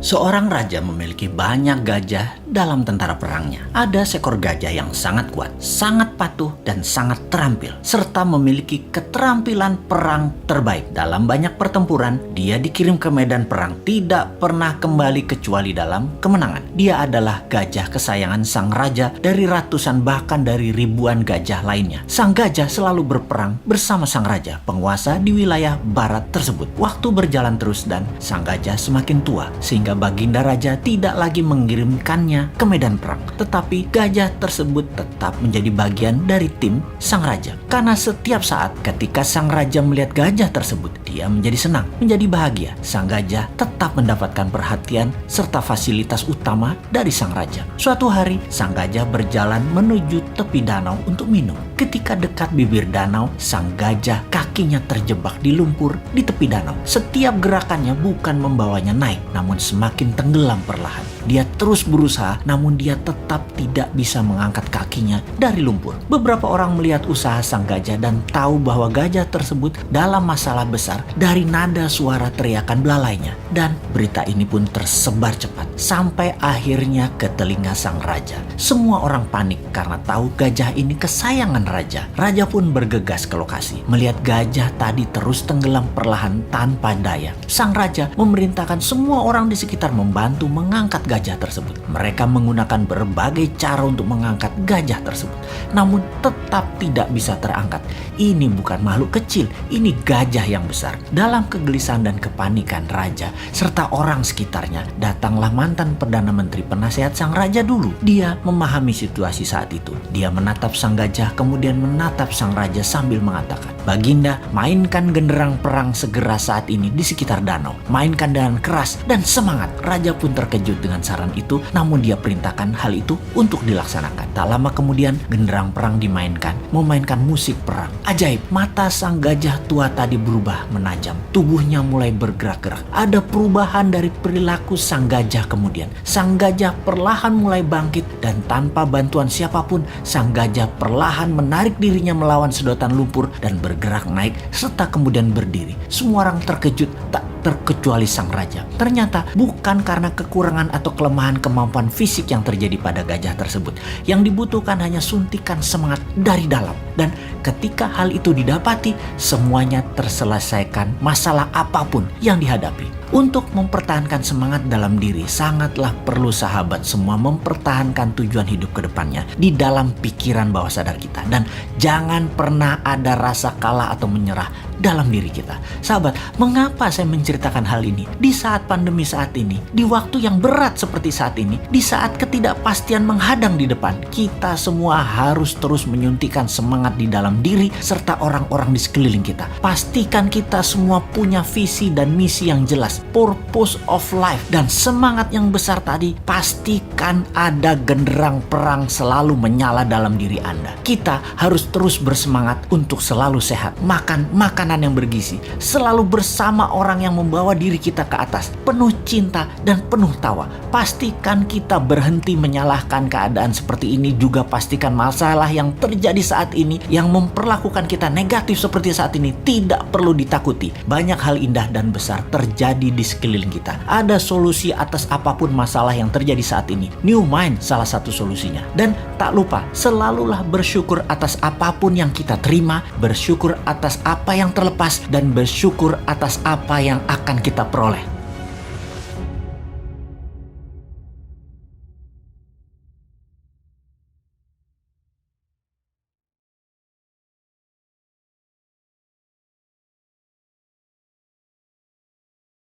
Seorang raja memiliki banyak gajah dalam tentara perangnya. Ada seekor gajah yang sangat kuat, sangat patuh, dan sangat terampil, serta memiliki keterampilan perang terbaik. Dalam banyak pertempuran, dia dikirim ke medan perang, tidak pernah kembali kecuali dalam kemenangan. Dia adalah gajah kesayangan sang raja dari ratusan bahkan dari ribuan gajah lainnya. Sang gajah selalu berperang bersama sang raja, penguasa di wilayah barat tersebut. Waktu berjalan terus dan sang gajah semakin tua, sehingga baginda raja tidak lagi mengirimkannya ke medan perang. Tetapi gajah tersebut tetap menjadi bagian dari tim sang raja. Karena setiap saat ketika sang raja melihat gajah tersebut, dia menjadi senang, menjadi bahagia. Sang gajah tetap mendapatkan perhatian serta fasilitas utama dari sang raja. Suatu hari, sang gajah berjalan menuju tepi danau untuk minum. Ketika dekat bibir danau, sang gajah kakinya terjebak di lumpur di tepi danau. Setiap gerakannya bukan membawanya naik, namun semakin tenggelam perlahan. Dia terus berusaha, namun dia tetap tidak bisa mengangkat kakinya dari lumpur. Beberapa orang melihat usaha sang gajah dan tahu bahwa gajah tersebut dalam masalah besar dari nada suara teriakan belalainya. Dan berita ini pun tersebar cepat sampai akhirnya ke telinga sang raja. Semua orang panik karena tahu gajah ini kesayangan raja. Raja pun bergegas ke lokasi. Melihat gajah tadi terus tenggelam perlahan tanpa daya, sang raja memerintahkan semua orang di sekitar membantu mengangkat gajah tersebut. Mereka menggunakan berbagai cara untuk mengangkat gajah tersebut, namun tetap tidak bisa terangkat. Ini bukan makhluk kecil, ini gajah yang besar. Dalam kegelisahan dan kepanikan raja serta orang sekitarnya, datanglah mantan Perdana Menteri penasehat sang raja dulu. Dia memahami situasi saat itu. Dia menatap sang gajah, kemudian menatap sang raja sambil mengatakan, "Baginda, mainkan genderang perang segera saat ini di sekitar danau. Mainkan dengan keras dan semangat." Raja pun terkejut dengan saran itu, namun dia perintahkan hal itu untuk dilaksanakan. Tak lama kemudian, genderang perang dimainkan, memainkan musik perang. Ajaib, mata sang gajah tua tadi berubah menajam. Tubuhnya mulai bergerak-gerak. Ada perubahan dari perilaku sang gajah kemudian. Sang gajah perlahan mulai bangkit dan tanpa bantuan siapapun, sang gajah perlahan menarik dirinya melawan sedotan lumpur dan bergerak naik serta kemudian berdiri. Semua orang terkejut, tak terkecuali sang raja. Ternyata bukan karena kekurangan atau kelemahan kemampuan fisik yang terjadi pada gajah tersebut. Yang dibutuhkan hanya suntikan semangat dari dalam. Dan ketika hal itu didapati, semuanya terselesaikan masalah apapun yang dihadapi. Untuk mempertahankan semangat dalam diri, sangatlah perlu sahabat semua mempertahankan tujuan hidup ke depannya di dalam pikiran bawah sadar kita. Dan jangan pernah ada rasa kalah atau menyerah dalam diri kita. Sahabat, mengapa saya menceritakan hal ini? Di saat pandemi saat ini, di waktu yang berat seperti saat ini, di saat ketidakpastian menghadang di depan, kita semua harus terus menyuntikkan semangat di dalam diri serta orang-orang di sekeliling kita. Pastikan kita semua punya visi dan misi yang jelas, purpose of life, dan semangat yang besar tadi. Pastikan ada genderang perang selalu menyala dalam diri Anda. Kita harus terus bersemangat untuk selalu sehat, makan makanan yang bergizi, selalu bersama orang yang membawa diri kita ke atas, penuh cinta dan penuh tawa. Pastikan kita berhenti menyalahkan keadaan seperti ini. Juga pastikan masalah yang terjadi saat ini yang memperlakukan kita negatif seperti saat ini tidak perlu ditakuti. Banyak hal indah dan besar terjadi di sekeliling kita. Ada solusi atas apapun masalah yang terjadi saat ini. New Mind salah satu solusinya. Dan tak lupa, selalulah bersyukur atas apapun yang kita terima, bersyukur atas apa yang terlepas, dan bersyukur atas apa yang akan kita peroleh.